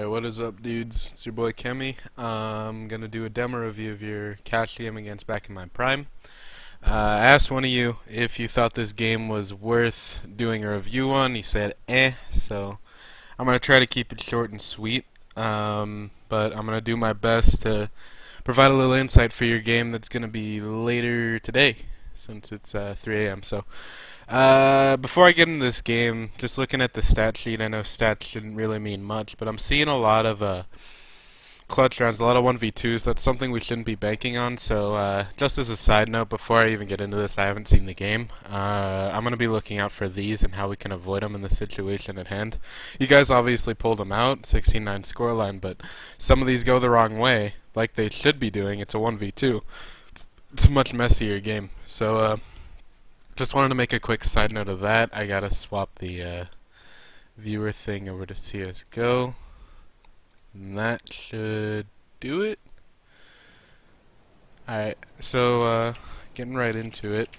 Hey, what is up, dudes? It's your boy Kemi. I'm gonna do a demo review of your cash game against Back in My Prime. I asked one of you if you thought this game was worth doing a review on. He said, so I'm gonna try to keep it short and sweet. But I'm gonna do my best to provide a little insight for your game that's gonna be later today, since it's 3 a.m. So, before I get into this game, just looking at the stat sheet, I know stats shouldn't really mean much, but I'm seeing a lot of clutch rounds, a lot of 1v2s. That's something we shouldn't be banking on. So, just as a side note, before I even get into this, I haven't seen the game. I'm going to be looking out for these and how we can avoid them in the situation at hand. You guys obviously pulled them out, 16-9 scoreline, but some of these go the wrong way, like they should be doing. It's a 1v2. It's a much messier game. So, just wanted to make a quick side note of that. I gotta swap the viewer thing over to CSGO. And that should do it. Alright, so getting right into it.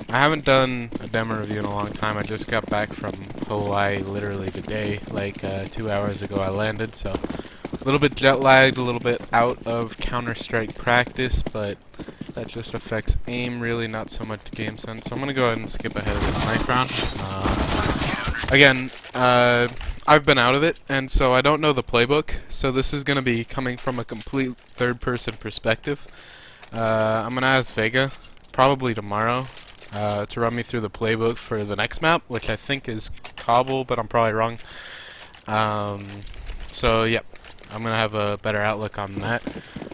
I haven't done a demo review in a long time. I just got back from Hawaii literally today. Like 2 hours ago I landed, so a little bit jet lagged, a little bit out of Counter-Strike practice, but that just affects aim, really, not so much game sense. So I'm going to go ahead and skip ahead of this knife round. Again, I've been out of it, and so I don't know the playbook, so this is going to be coming from a complete third-person perspective. I'm going to ask Vega, probably tomorrow, to run me through the playbook for the next map, which I think is Kabul, but I'm probably wrong. So, yeah, I'm going to have a better outlook on that.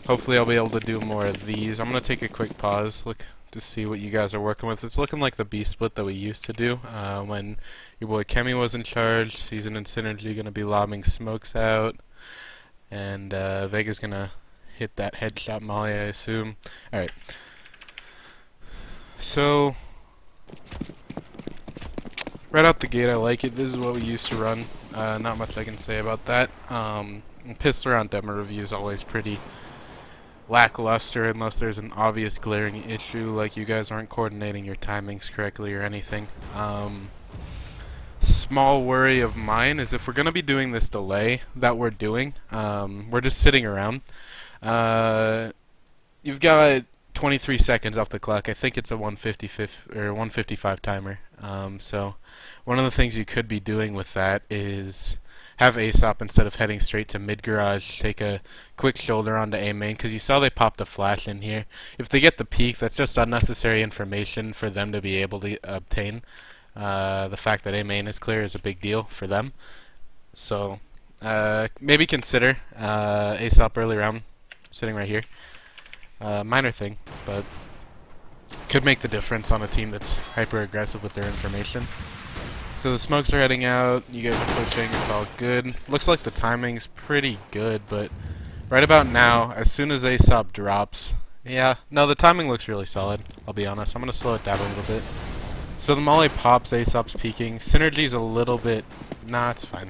Hopefully I'll be able to do more of these. I'm going to take a quick pause, look to see what you guys are working with. It's looking like the B split that we used to do when your boy Kemi was in charge. Season and Synergy going to be lobbing smokes out. And Vega's going to hit that headshot molly, I assume. Alright. So, right out the gate, I like it. This is what we used to run. Not much I can say about that. Pistol round demo review is always pretty lackluster unless there's an obvious glaring issue, like you guys aren't coordinating your timings correctly or anything. Small worry of mine is if we're going to be doing this delay that we're doing, we're just sitting around. You've got 23 seconds off the clock. I think it's a 155 timer. So one of the things you could be doing with that is have ASOP instead of heading straight to mid garage, take a quick shoulder onto A main, because you saw they popped a flash in here. If they get the peek, that's just unnecessary information for them to be able to obtain. The fact that A main is clear is a big deal for them. So maybe consider ASOP early round, sitting right here. Minor thing, but could make the difference on a team that's hyper aggressive with their information. So the smokes are heading out, you guys are pushing, it's all good. Looks like the timing's pretty good, but right about now, as soon as ASOP drops, yeah, no, the timing looks really solid, I'll be honest. I'm going to slow it down a little bit. So the molly pops, ASOP's peeking, Synergy's a little bit, nah, it's fine.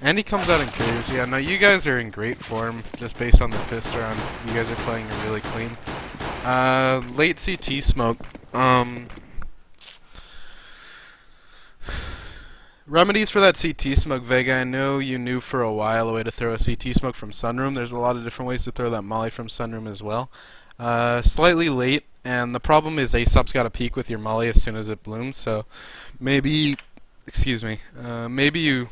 And he comes out and clears. Yeah, no, you guys are in great form, just based on the pistol round. You guys are playing really clean. Late CT smoke, remedies for that CT smoke, Vega. I know you knew for a while a way to throw a CT smoke from Sunroom. There's a lot of different ways to throw that molly from Sunroom as well. Slightly late, and the problem is ASOP's got to peek with your molly as soon as it blooms, so maybe, maybe you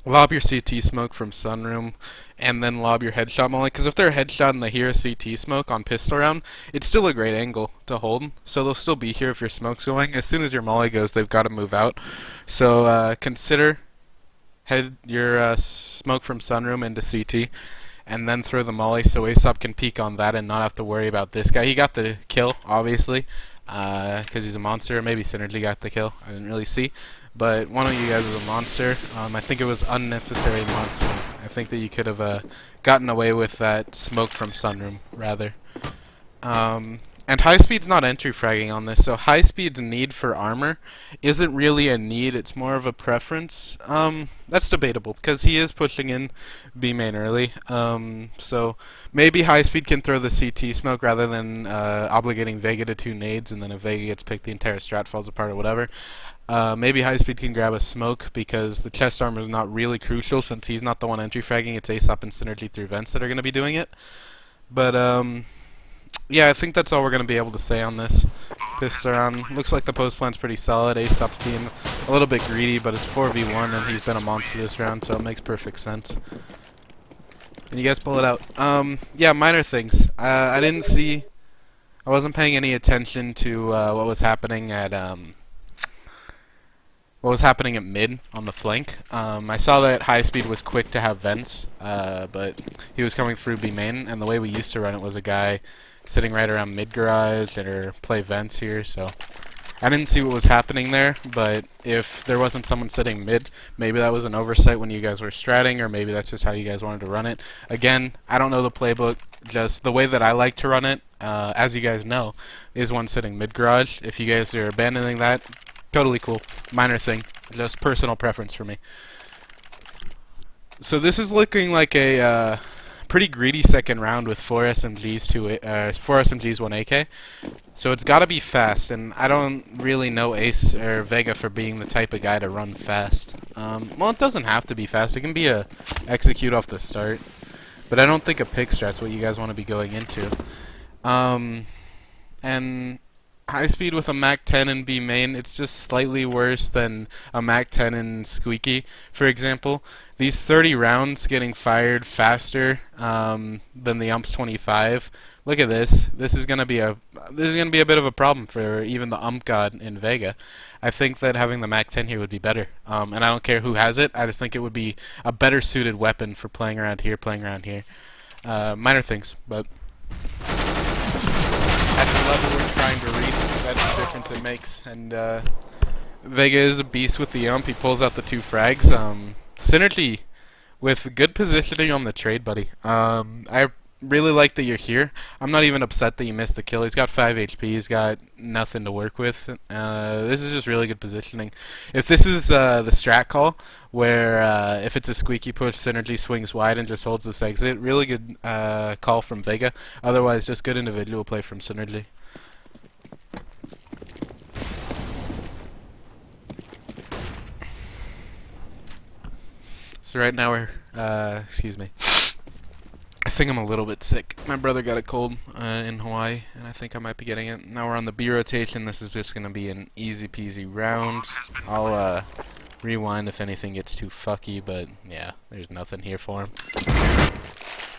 lob your CT smoke from Sunroom and then lob your headshot molly, because if they're headshot and they hear a CT smoke on pistol round, it's still a great angle to hold, so they'll still be here if your smoke's going. As soon as your molly goes, they've got to move out. So consider head your smoke from Sunroom into CT and then throw the molly so ASOP can peek on that and not have to worry about this guy. He got the kill, obviously, because he's a monster. Maybe Synergy got the kill, I didn't really see. But one of you guys is a monster. I think it was unnecessary monster. I think that you could have gotten away with that smoke from Sunroom, rather. And high speed's not entry fragging on this, so high speed's need for armor isn't really a need, it's more of a preference. That's debatable, because he is pushing in B main early. So maybe high speed can throw the CT smoke rather than obligating Vega to 2 nades, and then if Vega gets picked, the entire strat falls apart or whatever. Maybe High Speed can grab a smoke because the chest armor is not really crucial since he's not the one entry fragging. It's Aesop and Synergy through vents that are going to be doing it. But yeah, I think that's all we're going to be able to say on this. Pissed around. Looks like the post plan's pretty solid. Aesop's being a little bit greedy, but it's 4v1 and he's been a monster this round, so it makes perfect sense. And you guys pull it out. Yeah, minor things. I didn't see... I wasn't paying any attention to what was happening at mid on the flank. I saw that High Speed was quick to have vents, but he was coming through B main, and the way we used to run it was a guy sitting right around mid garage or play vents here, so I didn't see what was happening there, but if there wasn't someone sitting mid, maybe that was an oversight when you guys were stratting, or maybe that's just how you guys wanted to run it. Again, I don't know the playbook, just the way that I like to run it, as you guys know, is one sitting mid garage. If you guys are abandoning that, totally cool. Minor thing. Just personal preference for me. So this is looking like a pretty greedy second round with 4 SMGs, 4 SMGs, 1 AK. So it's got to be fast, and I don't really know Ace or Vega for being the type of guy to run fast. Well, it doesn't have to be fast. It can be a execute off the start. But I don't think a pick strat's what you guys want to be going into. And High Speed with a Mac 10 in B main, it's just slightly worse than a Mac 10 in Squeaky, for example. These 30 rounds getting fired faster than the UMP's 25. Look at this. This is gonna be a bit of a problem for even the UMP god in Vega. I think that having the Mac 10 here would be better. And I don't care who has it. I just think it would be a better suited weapon for playing around here, minor things, but at the level we're trying to reach, that's the difference it makes. And Vega is a beast with the UMP. He pulls out the 2 frags. Synergy with good positioning on the trade, buddy. I really like that you're here. I'm not even upset that you missed the kill. He's got 5 HP. He's got nothing to work with. This is just really good positioning. If this is the strat call, where if it's a squeaky push, Synergy swings wide and just holds this exit, really good call from Vega. Otherwise, just good individual play from Synergy. So right now we're, excuse me. I think I'm a little bit sick. My brother got a cold in Hawaii, and I think I might be getting it. Now we're on the B rotation. This is just going to be an easy peasy round. I'll rewind if anything gets too fucky, but yeah, there's nothing here for him.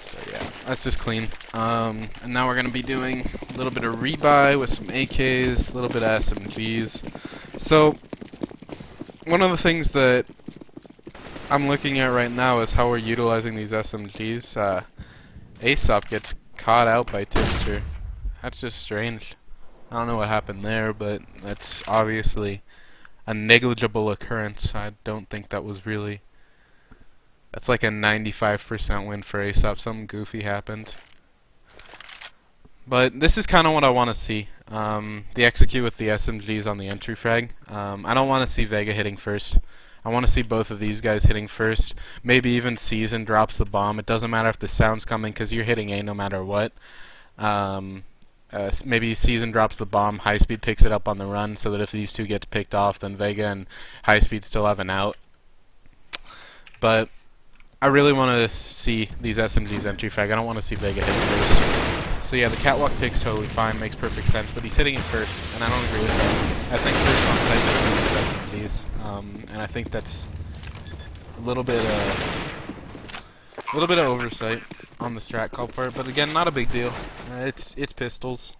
So yeah, that's just clean. And now we're going to be doing a little bit of rebuy with some AKs, a little bit of SMGs. So one of the things that I'm looking at right now is how we're utilizing these SMGs. Aesop gets caught out by Tipster. That's just strange. I don't know what happened there, but that's obviously a negligible occurrence. I don't think that was really... That's like a 95% win for Aesop. Something goofy happened. But this is kind of what I want to see. The execute with the SMGs on the entry frag. I don't want to see Vega hitting first. I want to see both of these guys hitting first. Maybe even Season drops the bomb. It doesn't matter if the sound's coming because you're hitting A no matter what. Maybe Season drops the bomb, High Speed picks it up on the run so that if these two get picked off, then Vega and High Speed still have an out. But I really want to see these SMGs entry frag. I don't want to see Vega hit first. So yeah, the catwalk pick's totally fine, makes perfect sense, but he's hitting it first, and I don't agree with that. I think first on site is SMGs. And I think that's a little bit of oversight on the strat call part, but again, not a big deal. It's pistols.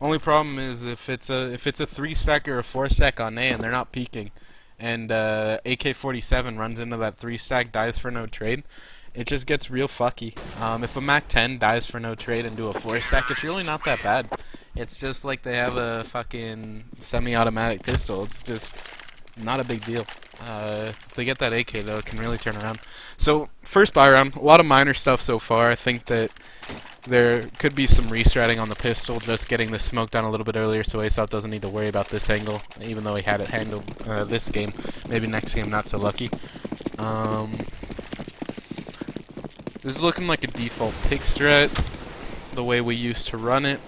Only problem is if it's a 3-stack or a 4-stack on A and they're not peeking, and AK-47 runs into that 3-stack, dies for no trade, it just gets real fucky. If a Mac 10 dies for no trade and do a 4-stack, it's really not that bad. It's just like they have a fucking semi-automatic pistol. It's just not a big deal. If they get that AK, though, it can really turn around. So, first buy round, a lot of minor stuff so far. I think that there could be some restratting on the pistol, just getting the smoke down a little bit earlier so Aesop doesn't need to worry about this angle, even though he had it handled this game. Maybe next game not so lucky. This is looking like a default pick strat, the way we used to run it.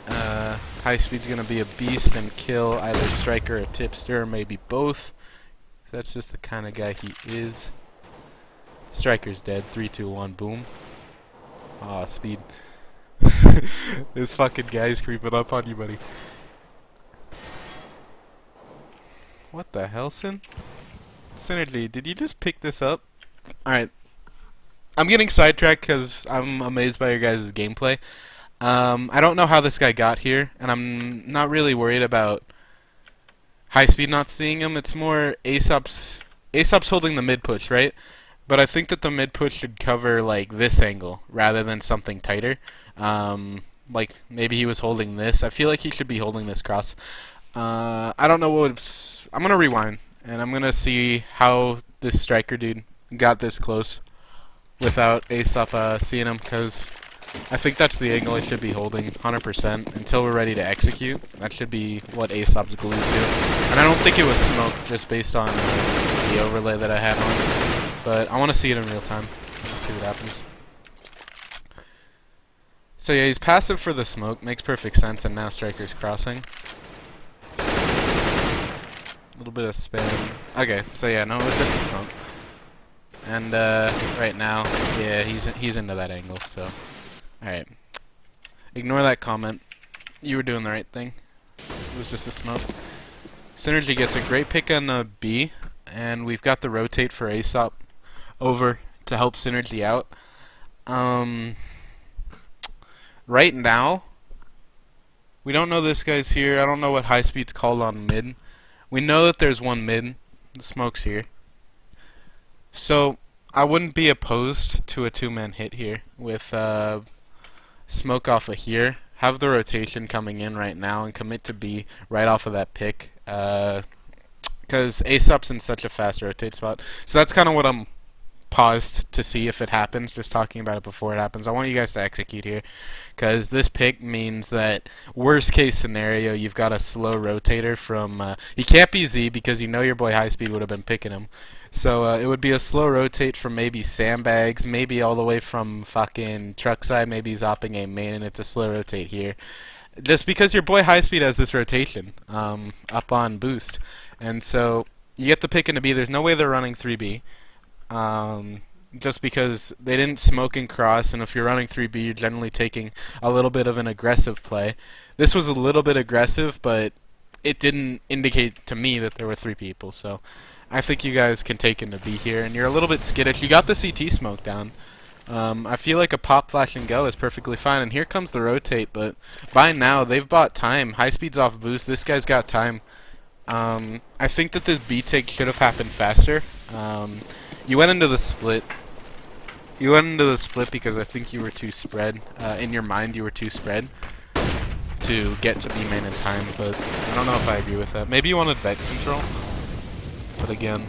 High Speed's gonna be a beast and kill either Striker or Tipster, or maybe both. That's just the kind of guy he is. Striker's dead. 3, 2, 1, boom. Aw, Speed. This fucking guy's creeping up on you, buddy. What the hell, Sin? Synergy, did you just pick this up? Alright. I'm getting sidetracked because I'm amazed by your guys' gameplay. I don't know how this guy got here, and I'm not really worried about High Speed not seeing him. It's more Aesop's holding the mid push, right? But I think that the mid push should cover like this angle rather than something tighter. Like maybe he was holding this. I feel like he should be holding this cross. I don't know what. I'm gonna rewind and I'm gonna see how this Striker dude got this close without Aesop seeing him, because I think that's the angle he should be holding 100% until we're ready to execute. That should be what Aesop's glued to. And I don't think it was smoke just based on the overlay that I had on. But I want to see it in real time. Let's see what happens. So yeah, he's passive for the smoke. Makes perfect sense, and now Striker's crossing. A little bit of spam. Okay, so yeah, no, it was just a smoke. And right now, yeah, he's into that angle, so... Alright. Ignore that comment. You were doing the right thing. It was just a smoke. Synergy gets a great pick on the B, and we've got the rotate for Aesop over to help Synergy out. Right now, we don't know this guy's here. I don't know what High Speed's called on mid. We know that there's one mid. The smoke's here. So, I wouldn't be opposed to a two-man hit here with smoke off of here. Have the rotation coming in right now and commit to B right off of that pick. Because Aesop's in such a fast rotate spot. So that's kind of what I'm paused to see if it happens, just talking about it before it happens. I want you guys to execute here, because this pick means that worst case scenario, you've got a slow rotator from he can't be Z because you know your boy High Speed would have been picking him, so it would be a slow rotate from maybe sandbags, maybe all the way from fucking truck side, maybe he's opping a main, and it's a slow rotate here just because your boy High Speed has this rotation up on boost, and so you get the pick into B. There's no way they're running 3B. Just because they didn't smoke and cross, and if you're running 3B, you're generally taking a little bit of an aggressive play. This was a little bit aggressive, but it didn't indicate to me that there were 3 people, so I think you guys can take into B here, and you're a little bit skittish. You got the CT smoke down. I feel like a pop, flash, and go is perfectly fine, and here comes the rotate, but by now, they've bought time. High Speed's off boost. This guy's got time. I think that this B take should have happened faster. You went into the split. You went into the split because I think you were too spread. In your mind, you were too spread to get to B main in time, but I don't know if I agree with that. Maybe you wanted vet control, but again...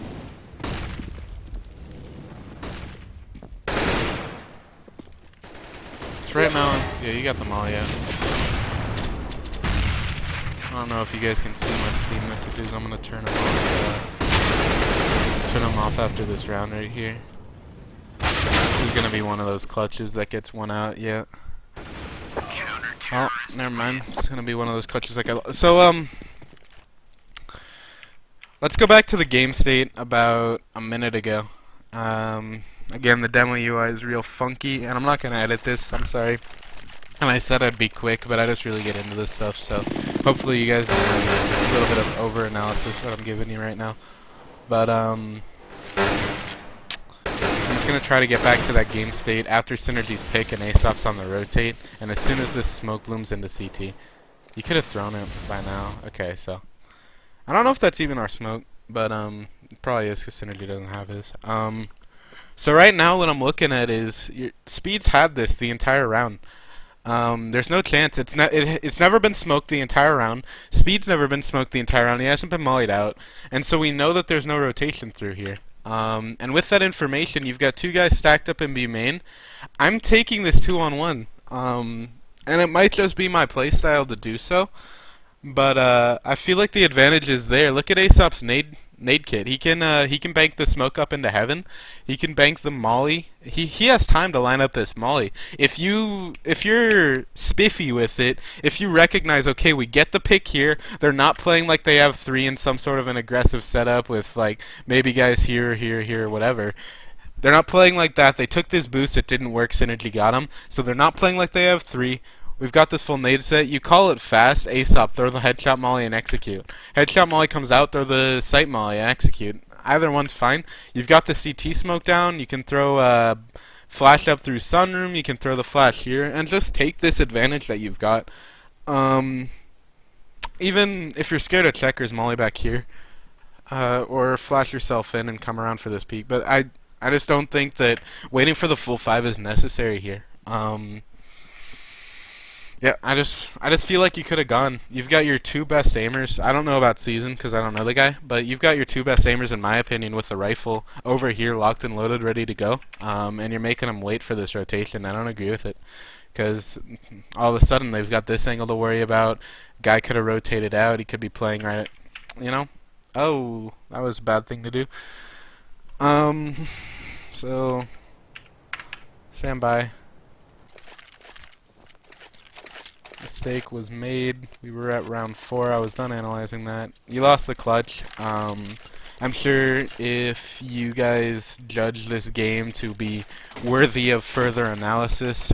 It's right now... Yeah, you got them all, yeah. I don't know if you guys can see my Steam messages. I'm gonna turn them off. Turn them off after this round right here. This is gonna be one of those clutches that gets one out. Yeah. Oh, never mind. It's gonna be one of those clutches that got. So let's go back to the game state about a minute ago. Again, the demo UI is real funky, and I'm not gonna edit this. I'm sorry. And I said I'd be quick, but I just really get into this stuff. So hopefully you guys don't mind a little bit of over-analysis that I'm giving you right now. But I'm just gonna try to get back to that game state after Synergy's pick and Aesop's on the rotate, and as soon as this smoke blooms into CT. You could have thrown it by now. Okay, so I don't know if that's even our smoke, but it probably is because Synergy doesn't have his. So right now what I'm looking at is Speed's had this the entire round. There's no chance. It's never been smoked the entire round. Speed's never been smoked the entire round. He hasn't been mollied out, and so we know that there's no rotation through here. And with that information, you've got 2 guys stacked up in B main. I'm taking this 2-on-1, and it might just be my playstyle to do so, but I feel like the advantage is there. Look at Aesop's nade nade kit. He can bank the smoke up into heaven. He can bank the molly. He has time to line up this molly. If you're spiffy with it, if you recognize, okay, we get the pick here. They're not playing like they have 3 in some sort of an aggressive setup with like maybe guys here, here, here, whatever. They're not playing like that. They took this boost. It didn't work. Synergy got them. So they're not playing like they have 3. We've got this full nade set. You call it fast, ASAP, throw the headshot molly and execute. Headshot molly comes out, throw the sight molly and execute. Either one's fine. You've got the CT smoke down. You can throw flash up through sunroom. You can throw the flash here. And just take this advantage that you've got. Even if you're scared of checkers, molly back here. Or flash yourself in and come around for this peek. But I just don't think that waiting for the full 5 is necessary here. Yeah, I just feel like you could have gone. You've got your 2 best aimers. I don't know about Season because I don't know the guy, but you've got your 2 best aimers in my opinion with the rifle over here locked and loaded, ready to go. And you're making them wait for this rotation. I don't agree with it because all of a sudden they've got this angle to worry about. Guy could have rotated out. He could be playing right, you know. Oh, that was a bad thing to do. So stand by. Mistake was made. We were at round 4. I was done analyzing that. You lost the clutch. I'm sure if you guys judge this game to be worthy of further analysis,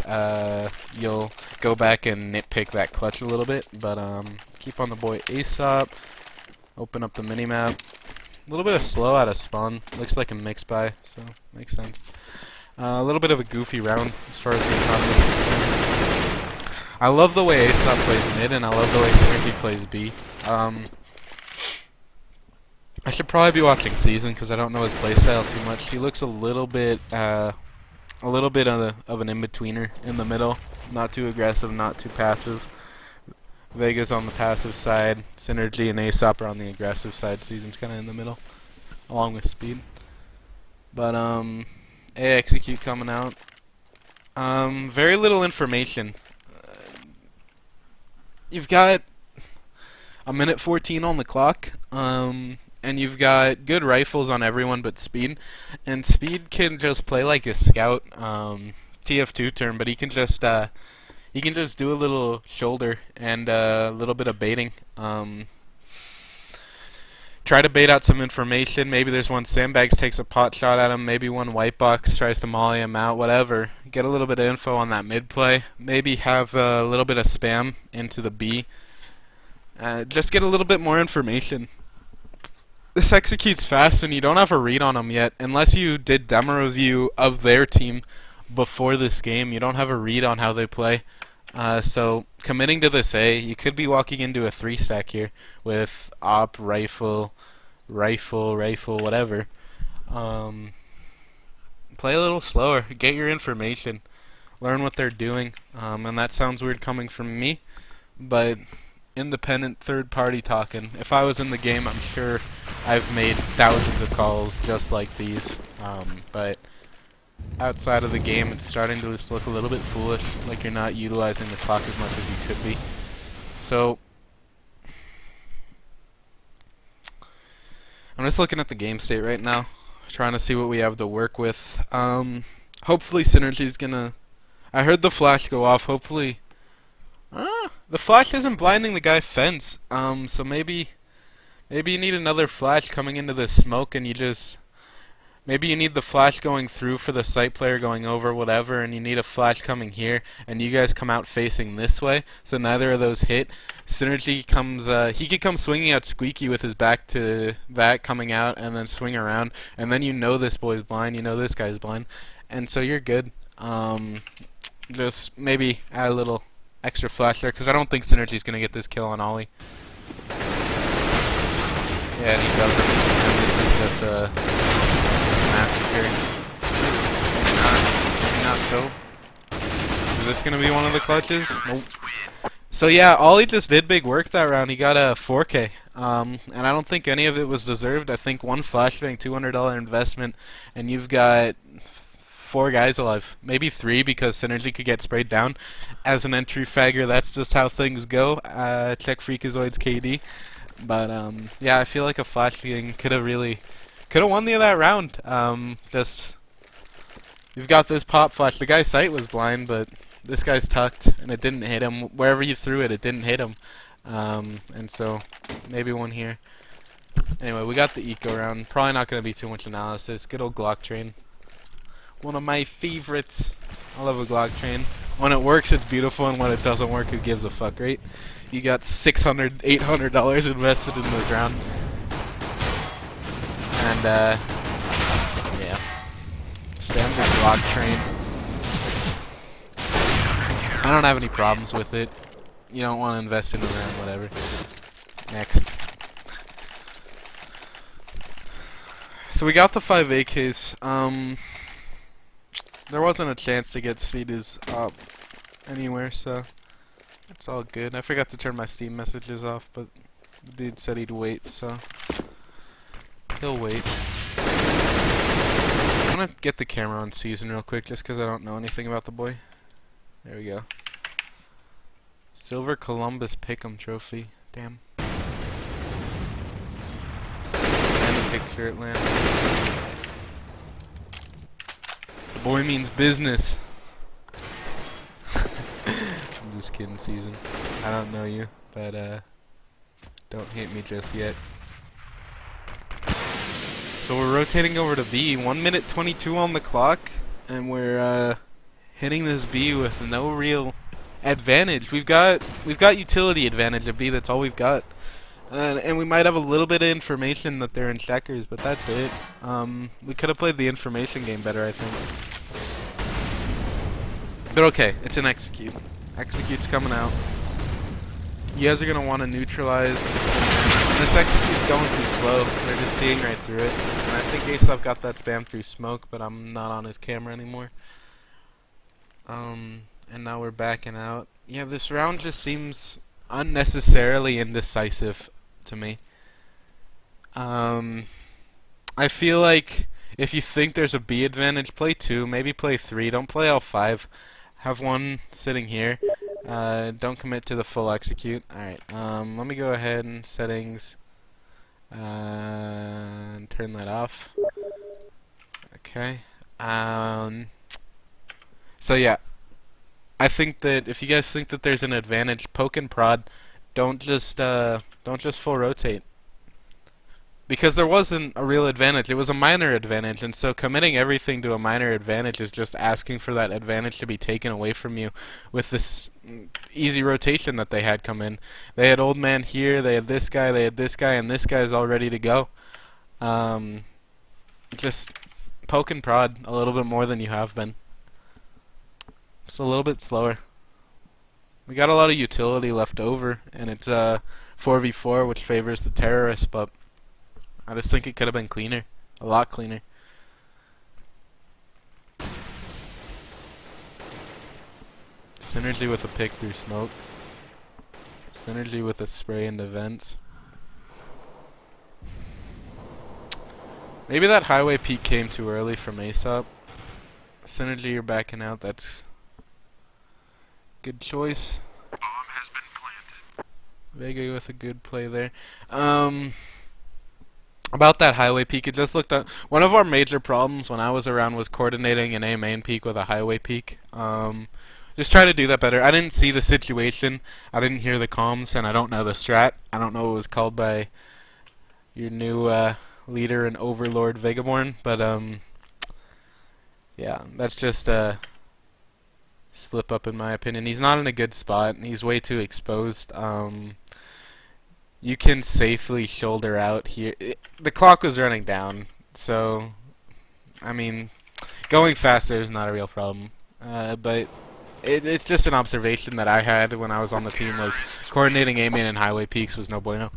you'll go back and nitpick that clutch a little bit. But keep on the boy ASAP. Open up the minimap. A little bit of slow out of spawn. Looks like a mix buy, so makes sense. A little bit of a goofy round as far as the economy is concerned. I love the way Aesop plays mid, and I love the way Synergy plays B. I should probably be watching Season because I don't know his playstyle too much. He looks a little bit of an in-betweener in the middle. Not too aggressive, not too passive. Vega's on the passive side. Synergy and Aesop are on the aggressive side. Season's kind of in the middle, along with Speed. But A execute coming out. Very little information. You've got a minute 14 on the clock, and you've got good rifles on everyone but Speed. And Speed can just play like a scout, TF2 term, but he can just do a little shoulder and a little bit of baiting. Try to bait out some information. Maybe there's one sandbags takes a pot shot at him. Maybe one white box tries to molly him out. Whatever. Get a little bit of info on that mid play. Maybe have a little bit of spam into the B. Just get a little bit more information. This executes fast, and you don't have a read on them yet. Unless you did demo review of their team before this game, you don't have a read on how they play. So committing to this A, you could be walking into a 3-stack here with op, rifle, whatever. Play a little slower, get your information, learn what they're doing, and that sounds weird coming from me, but independent third party talking. If I was in the game, I'm sure I've made thousands of calls just like these, but outside of the game, it's starting to just look a little bit foolish, like you're not utilizing the clock as much as you could be. So I'm just looking at the game state right now, trying to see what we have to work with. Hopefully Synergy's gonna... I heard the flash go off. Hopefully... the flash isn't blinding the guy fence. So maybe you need another flash coming into the smoke, and you just... Maybe you need the flash going through for the site player going over, whatever, and you need a flash coming here, and you guys come out facing this way, so neither of those hit. Synergy comes, he could come swinging out Squeaky with his back to that, coming out, and then swing around, and then you know this boy's blind, you know this guy's blind, and so you're good. Just maybe add a little extra flash there, because I don't think Synergy's going to get this kill on Ollie. Yeah, and he doesn't, and this is just, massacre. Maybe not so. Is this gonna be one of the clutches? Nope. So yeah, Ollie just did big work that round. He got a 4K. And I don't think any of it was deserved. I think one flashbang, $200 investment, and you've got 4 guys alive. Maybe 3 because Synergy could get sprayed down. As an entry fagger, that's just how things go. Check Freakazoid's KD. But yeah, I feel like a flash king could have won the that round. Just you've got this pop flash. The guy's sight was blind, but this guy's tucked, and it didn't hit him. Wherever you threw it, it didn't hit him. And so maybe one here. Anyway, we got the eco round. Probably not going to be too much analysis. Good old Glock train. One of my favorites. I love a Glock train. When it works, it's beautiful, and when it doesn't work, who gives a fuck, right? You got $600, $800 invested in this round. And, yeah. Standard Glock train. I don't have any problems with it. You don't want to invest in the round, whatever. Next. So we got the 5 AKs. There wasn't a chance to get speeders up anywhere, so it's all good. I forgot to turn my Steam messages off, but the dude said he'd wait, so he'll wait. I'm gonna get the camera on season real quick, just because I don't know anything about the boy. There we go. Silver Columbus Pick'em trophy. Damn. And a picture at land. The boy means business. I'm just kidding, season. I don't know you, but don't hate me just yet. So we're rotating over to B. 1 minute 22 on the clock, and we're hitting this B with no real advantage. We've got utility advantage at B. That's all we've got. And we might have a little bit of information that they're in checkers, but that's it. We could have played the information game better, I think. But okay, it's an execute. Execute's coming out. You guys are going to want to neutralize. And this execute's going too slow. They're just seeing right through it. And I think Aesop got that spam through smoke, but I'm not on his camera anymore. And now we're backing out. Yeah, this round just seems unnecessarily indecisive to me. I feel like if you think there's a B advantage, play 2, maybe play 3. Don't play all 5. Have one sitting here. Don't commit to the full execute. Alright, let me go ahead and settings. And turn that off. Okay. So yeah. I think that if you guys think that there's an advantage, poke and prod. Don't just full rotate. Because there wasn't a real advantage, it was a minor advantage, and so committing everything to a minor advantage is just asking for that advantage to be taken away from you with this easy rotation that they had come in. They had old man here, they had this guy, and this guy's all ready to go. Just poke and prod a little bit more than you have been. Just a little bit slower. We got a lot of utility left over, and it's 4v4, which favors the terrorists, but I just think it could have been cleaner. A lot cleaner. Synergy with a pick through smoke. Synergy with a spray into vents. Maybe that highway peak came too early from Aesop. Synergy, you're backing out. That's good choice. Bomb has been planted. Vega with a good play there. About that highway peak, it just looked at one of our major problems when I was around was coordinating an A main peak with a highway peak. Just try to do that better. I didn't see the situation, I didn't hear the comms, and I don't know the strat. I don't know what it was called by your new leader and overlord Vegaborn, but yeah, that's just a slip up in my opinion. He's not in a good spot, and he's way too exposed. You can safely shoulder out here. The clock was running down, so I mean, going faster is not a real problem. But it's just an observation that I had when I was on the team, was coordinating A main and highway peaks was no bueno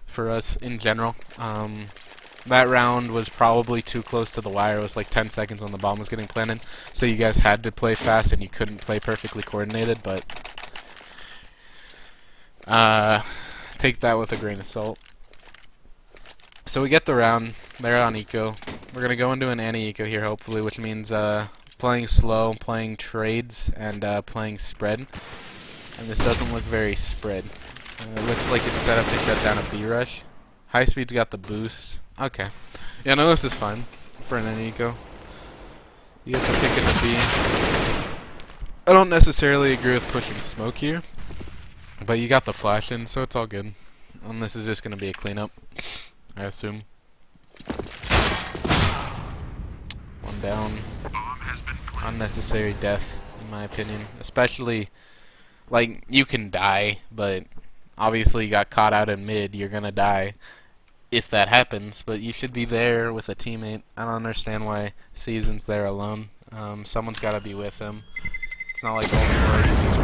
for us in general. That round was probably too close to the wire. It was like 10 seconds when the bomb was getting planted, so you guys had to play fast and you couldn't play perfectly coordinated, but take that with a grain of salt. So we get the round. They're on eco. We're going to go into an anti-eco here, hopefully, which means playing slow, playing trades, and playing spread. And this doesn't look very spread. Looks like it's set up to shut down a B rush. High speed's got the boost. Okay. Yeah, no, this is fine for an eco. You get to pick in the B. I don't necessarily agree with pushing smoke here, but you got the flash in, so it's all good. And this is just going to be a cleanup, I assume. One down. Unnecessary death, in my opinion. Especially, like, you can die, but obviously you got caught out in mid, you're going to die if that happens, but you should be there with a teammate. I don't understand why Season's there alone. Someone's got to be with him. It's not like only words just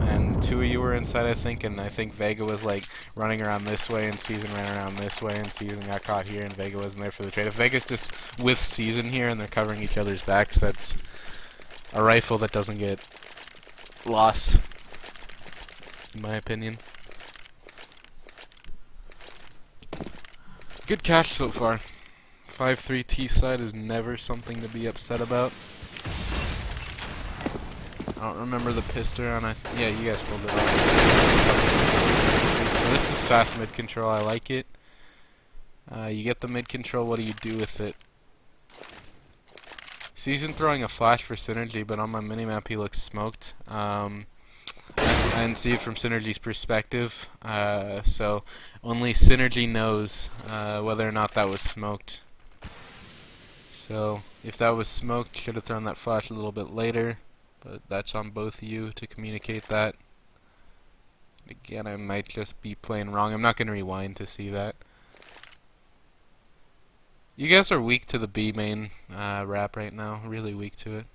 and two of you were inside, I think, and I think Vega was like running around this way and Season ran around this way and Season got caught here and Vega wasn't there for the trade. If Vega's just with Season here and they're covering each other's backs, that's a rifle that doesn't get lost, in my opinion. Good cash so far. 5-3 T side is never something to be upset about. I don't remember the pistol on. Yeah, you guys pulled it off. So this is fast mid control. I like it. You get the mid control. What do you do with it? Season throwing a flash for Synergy, but on my minimap he looks smoked. I didn't see it from Synergy's perspective, so only Synergy knows whether or not that was smoked. So if that was smoked, should have thrown that flash a little bit later, but that's on both of you to communicate that. Again, I might just be playing wrong. I'm not going to rewind to see that. You guys are weak to the B main wrap right now, really weak to it.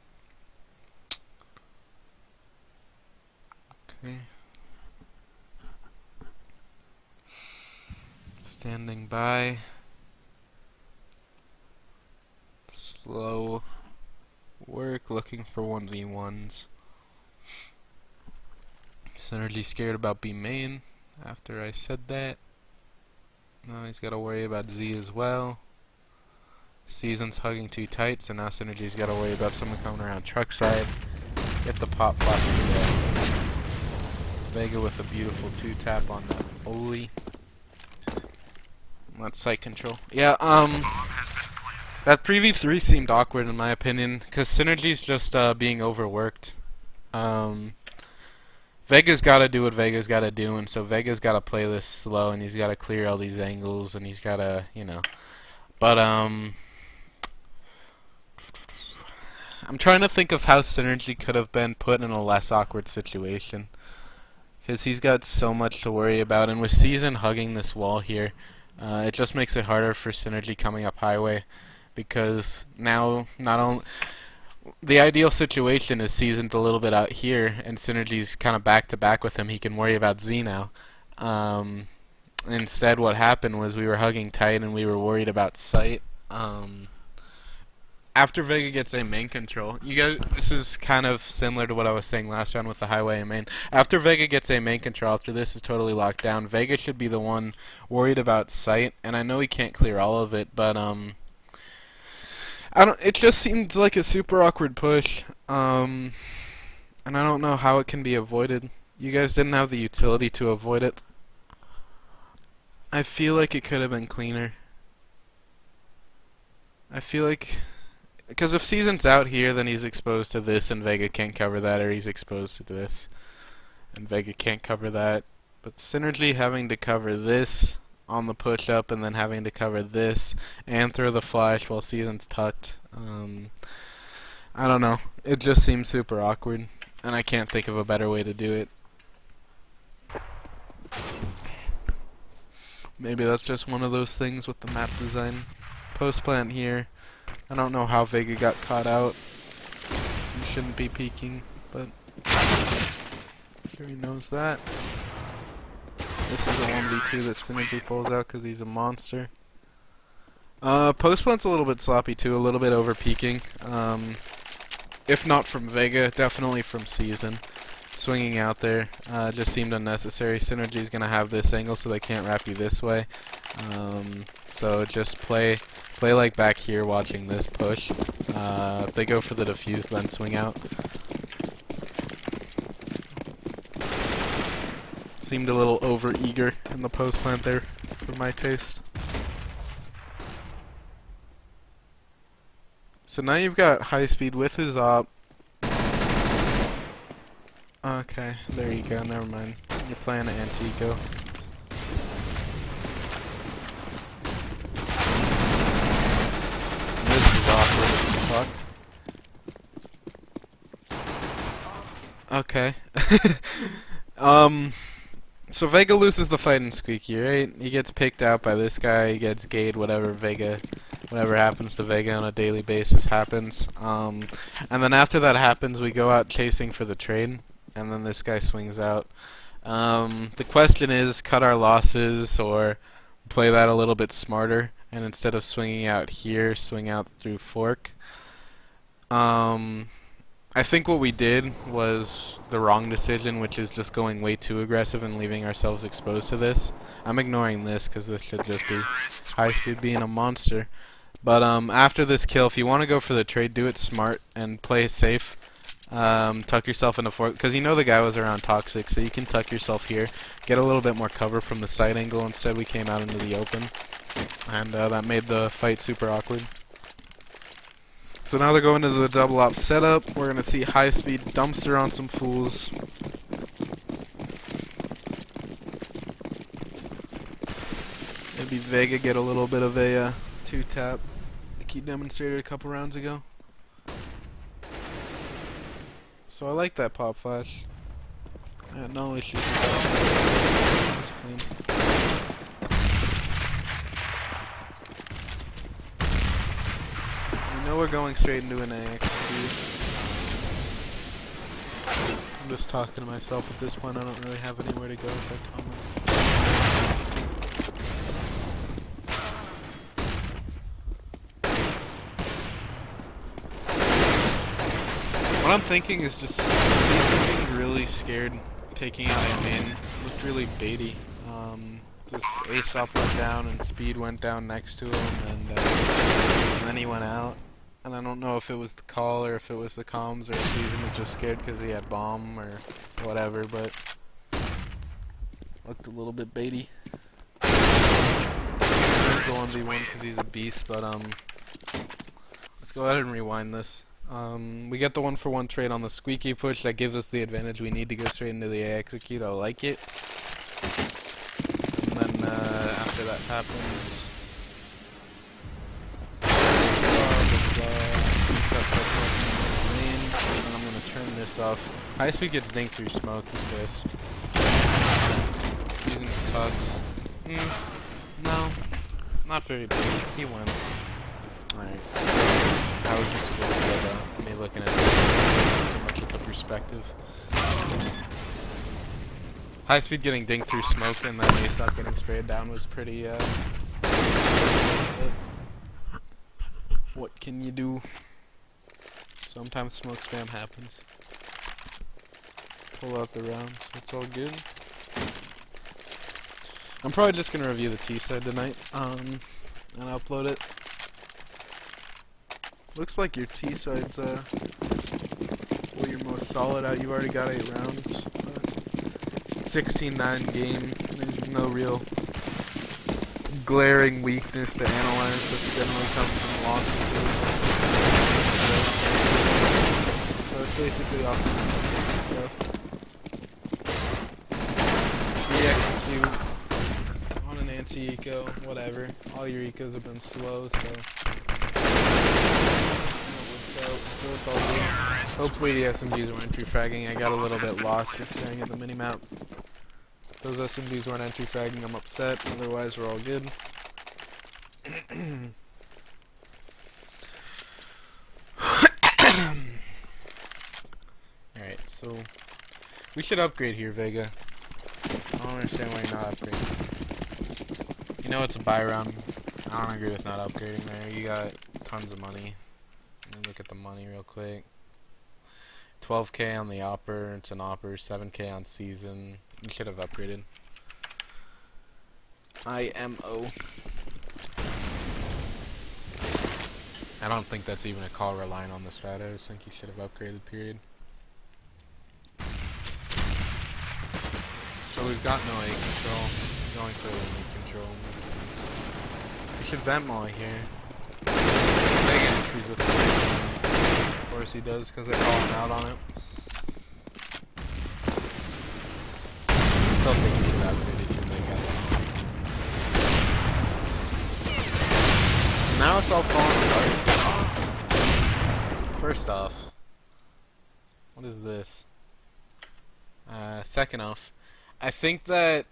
Okay. Standing by. Slow work, looking for 1v1s. Synergy scared about B main after I said that. Now he's got to worry about Z as well. Season's hugging too tight, so now Synergy's got to worry about someone coming around truck side. Get the pop flash to there. Vega with a beautiful 2-tap on that Oli. That's sight control. Yeah, that 3v3 seemed awkward in my opinion, because Synergy's just being overworked. Vega's got to do what Vega's got to do, and so Vega's got to play this slow, and he's got to clear all these angles, and he's got to, you know. But, I'm trying to think of how Synergy could have been put in a less awkward situation. Because he's got so much to worry about, and with Season hugging this wall here, it just makes it harder for Synergy coming up highway. Because now, not only... The ideal situation is Season's a little bit out here, and Synergy's kind of back-to-back with him. He can worry about Z now. Instead, what happened was we were hugging tight, and we were worried about sight. After Vega gets a main control, this is kind of similar to what I was saying last round with the highway and main. After Vega gets a main control, after this is totally locked down, Vega should be the one worried about sight, and I know he can't clear all of it, but it just seemed like a super awkward push, and I don't know how it can be avoided. You guys didn't have the utility to avoid it. I feel like it could have been cleaner. I feel like... Because if Season's out here, then he's exposed to this, and Vega can't cover that, or he's exposed to this, and Vega can't cover that. But Synergy having to cover this on the push-up, and then having to cover this, and throw the flash while Season's tucked. I don't know. It just seems super awkward, and I can't think of a better way to do it. Maybe that's just one of those things with the map design. Post plant here. I don't know how Vega got caught out. He shouldn't be peeking, but sure he knows that. This is a 1v2 that Synergy pulls out because he's a monster. Post plant's a little bit sloppy too, a little bit over peeking. If not from Vega, definitely from Season. Swinging out there just seemed unnecessary. Synergy's gonna have this angle, so they can't wrap you this way. So just play like back here watching this push. If they go for the defuse, then swing out. Seemed a little over-eager in the post-plant there, for my taste. So now you've got high speed with his op. Okay, there you go, never mind. You're playing anti-eco. This is awkward as fuck. Okay. So Vega loses the fight in Squeaky, right? He gets picked out by this guy, he gets gayed, whatever happens to Vega on a daily basis happens. And then after that happens, we go out chasing for the trade, and then this guy swings out. The question is, cut our losses, or play that a little bit smarter, and instead of swinging out here, swing out through fork. I think what we did was the wrong decision, which is just going way too aggressive and leaving ourselves exposed to this. I'm ignoring this because this should just be high speed being a monster. But after this kill, if you want to go for the trade, do it smart and play it safe. Tuck yourself into fork, because you know the guy was around toxic, so you can tuck yourself here, get a little bit more cover from the side angle. Instead we came out into the open, and that made the fight super awkward. So now they're going into the double op setup. We're going to see high speed dumpster on some fools. Maybe Vega get a little bit of a 2-tap like he demonstrated a couple rounds ago. So I like that pop flash. I had no issues with that. It was clean. I know we're going straight into an AX. I'm just talking to myself at this point. I don't really have anywhere to go with that comment. What I'm thinking is just looking really scared, taking out a main. Looked really baity. This Aesop went down and speed went down next to him, and then he went out. And I don't know if it was the call or if it was the comms or if he was just scared because he had bomb or whatever, but looked a little bit baity. He's the 1v1 because he's a beast, but let's go ahead and rewind this. We get the 1-for-1 trade on the Squeaky push. That gives us the advantage we need to go straight into the A execute. I like it. And then after that happens, and I'm gonna turn this off. High speed gets dinked through smoke. He's pissed. Using his tugs. No, not very big. He won. Alright. I was just worried about me looking at it so much with the perspective. High speed getting dinked through smoke and then Aesop getting sprayed down was pretty, what can you do? Sometimes smoke spam happens. Pull out the rounds, it's all good. I'm probably just gonna review the T side tonight, and upload it. Looks like your T side's what you're most solid at. You've already got 8 rounds. 16-9 game. There's no real glaring weakness to analyze that generally comes from losses. So it's basically off the execute on an anti-eco, whatever. All your ecos have been slow, so it's all good. Hopefully the SMGs weren't entry fragging. I got a little bit lost just staring at the minimap. If those SMGs weren't entry fragging, I'm upset. Otherwise, we're all good. Alright, so we should upgrade here, Vega. I don't understand why you're not upgrading. You know it's a buy round. I don't agree with not upgrading there. You got tons of money. Let me look at the money real quick. 12k on the opper, it's an opper, 7k on season. You should have upgraded. IMO. I don't think that's even a call relying on the strat. I just think you should have upgraded, period. So we've got no A control. Going for A control makes sense. We should vent molly here. Big entries with the A. Of course he does, because they're calling out on it. Still think he should have it if you make it. Now it's all falling apart. First off, what is this? Second off, I think that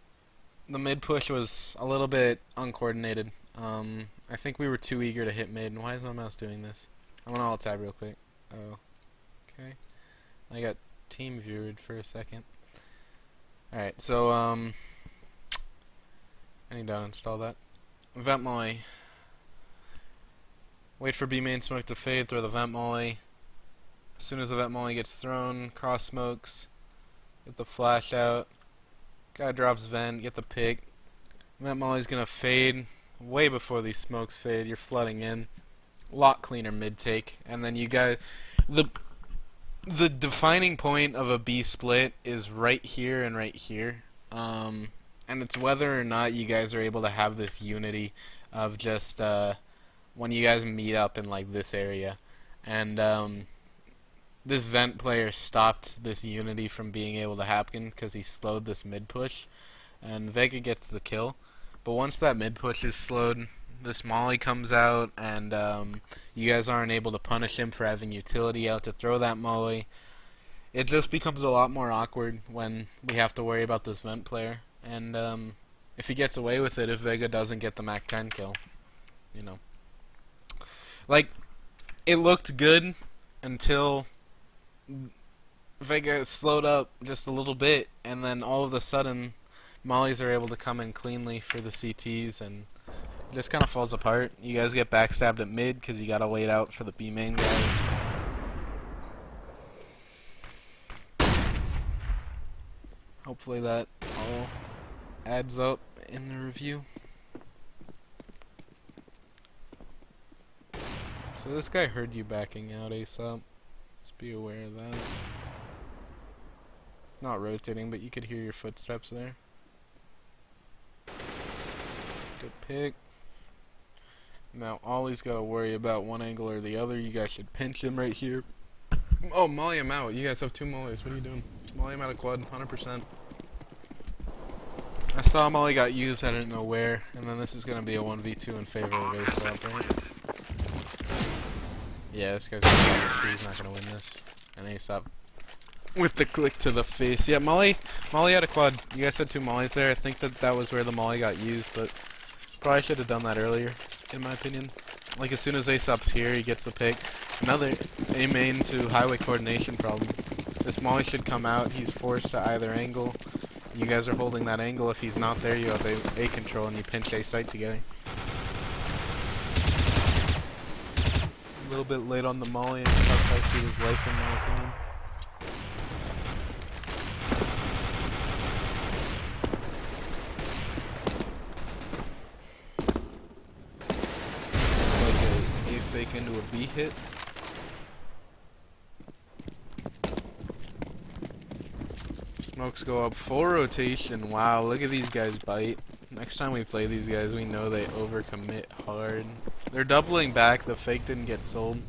the mid push was a little bit uncoordinated. I think we were too eager to hit mid. And why is my mouse doing this? I'm gonna alt tab real quick. Oh, okay. I got team viewed for a second. Alright, so I need to uninstall that. Vent molly. Wait for B main smoke to fade, throw the vent molly. As soon as the vent molly gets thrown, cross smokes. Get the flash out. Guy drops vent, get the pick. Vent molly's gonna fade way before these smokes fade. You're flooding in. A lot cleaner mid take. And then you guys, the defining point of a B split is right here and right here. And it's whether or not you guys are able to have this unity of just when you guys meet up in like this area. And this vent player stopped this unity from being able to happen because he slowed this mid push, and Vega gets the kill. But once that mid push is slowed, this molly comes out, and you guys aren't able to punish him for having utility out to throw that molly. It just becomes a lot more awkward when we have to worry about this vent player. And if he gets away with it, if Vega doesn't get the Mac 10 kill, you know. Like, it looked good until Vega slowed up just a little bit, and then all of a sudden mollies are able to come in cleanly for the CTs, and it just kind of falls apart. You guys get backstabbed at mid because you gotta wait out for the B main guys. Hopefully that all adds up in the review. So this guy heard you backing out ASAP. Just be aware of that. It's not rotating, but you could hear your footsteps there. Good pick. Now all he's got to worry about one angle or the other. You guys should pinch him right here. Oh, molly him out. You guys have two mollies. What are you doing? Molly him out of quad, 100%. I saw molly got used, I didn't know where. And then this is going to be a 1v2 in favor of ASAP, right? Yeah, this guy's he's not going to win this. And ASAP with the click to the face. Yeah, molly out of quad. You guys had two mollies there. I think that was where the molly got used, but probably should have done that earlier, in my opinion. Like, as soon as ASAP's here, he gets the pick. Another A main to highway coordination problem. This molly should come out. He's forced to either angle. You guys are holding that angle. If he's not there, you have A control and you pinch A site together. A little bit late on the molly and cost high speed his life, in my opinion. Like a fake into a B hit. Smokes go up full rotation. Wow, look at these guys bite. Next time we play these guys, we know they overcommit hard. They're doubling back. The fake didn't get sold.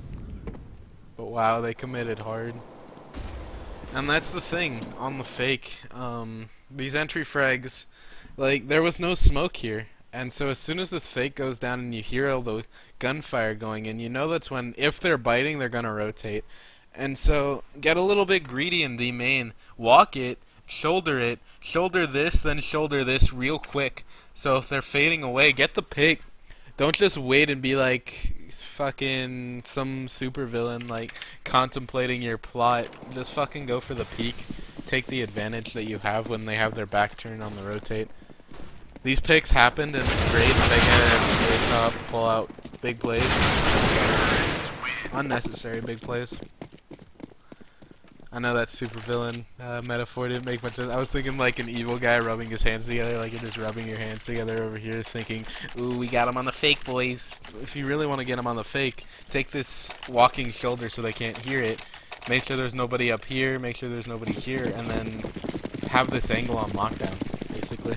But wow, they committed hard. And that's the thing on the fake. These entry frags, like, there was no smoke here. And so as soon as this fake goes down and you hear all the gunfire going in, you know that's when, if they're biting, they're going to rotate. And so get a little bit greedy in D main. Walk it. Shoulder this, then shoulder this real quick. So if they're fading away, get the pick. Don't just wait and be like fucking some super villain, like contemplating your plot. Just fucking go for the peek. Take the advantage that you have when they have their back turned on the rotate. These picks happened and it's great. They can pull out big plays. Unnecessary big plays. I know that super villain metaphor didn't make much sense. I was thinking like an evil guy rubbing his hands together, like you're just rubbing your hands together over here thinking, ooh, we got him on the fake, boys. If you really want to get him on the fake, take this walking shoulder so they can't hear it. Make sure there's nobody up here, make sure there's nobody here, and then have this angle on lockdown. basically.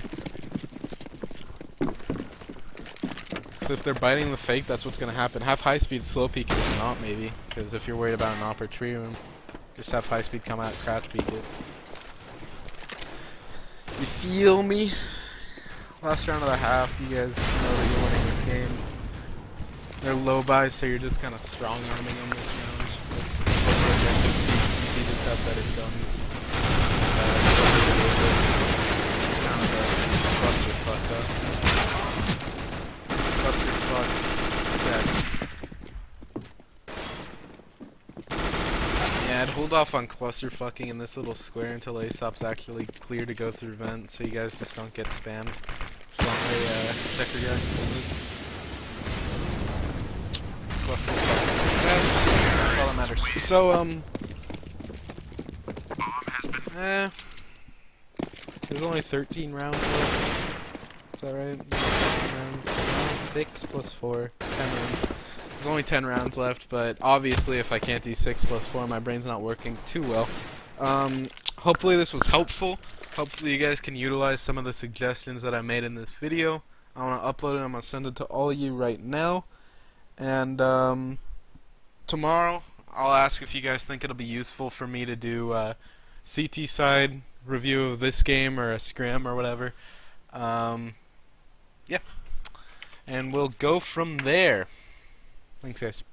So if they're biting the fake, that's what's going to happen. Have high speed slow peek if not, maybe. Because if you're worried about an op or tree room, just have high speed come out, crouch peek it. You feel me? Last round of the half, you guys know that you're winning this game. They're low buys, so you're just kind of strong arming them this round. CT just have better guns. Kind of a clusterfuck up. Clusterfuck set. Yeah, I'd hold off on clusterfucking in this little square until ASOP's actually clear to go through vent, so you guys just don't get spammed. Checker guy. That's all that matters. So, there's only 13 rounds left. Is that right? 13 rounds. 6 plus 4. 10 rounds. There's only 10 rounds left, but obviously if I can't do 6 plus 4, my brain's not working too well. Hopefully this was helpful. Hopefully you guys can utilize some of the suggestions that I made in this video. I'm going to upload it. I'm going to send it to all of you right now. And tomorrow I'll ask if you guys think it'll be useful for me to do a CT side review of this game or a scrim or whatever. Yeah. And we'll go from there. Thanks, guys.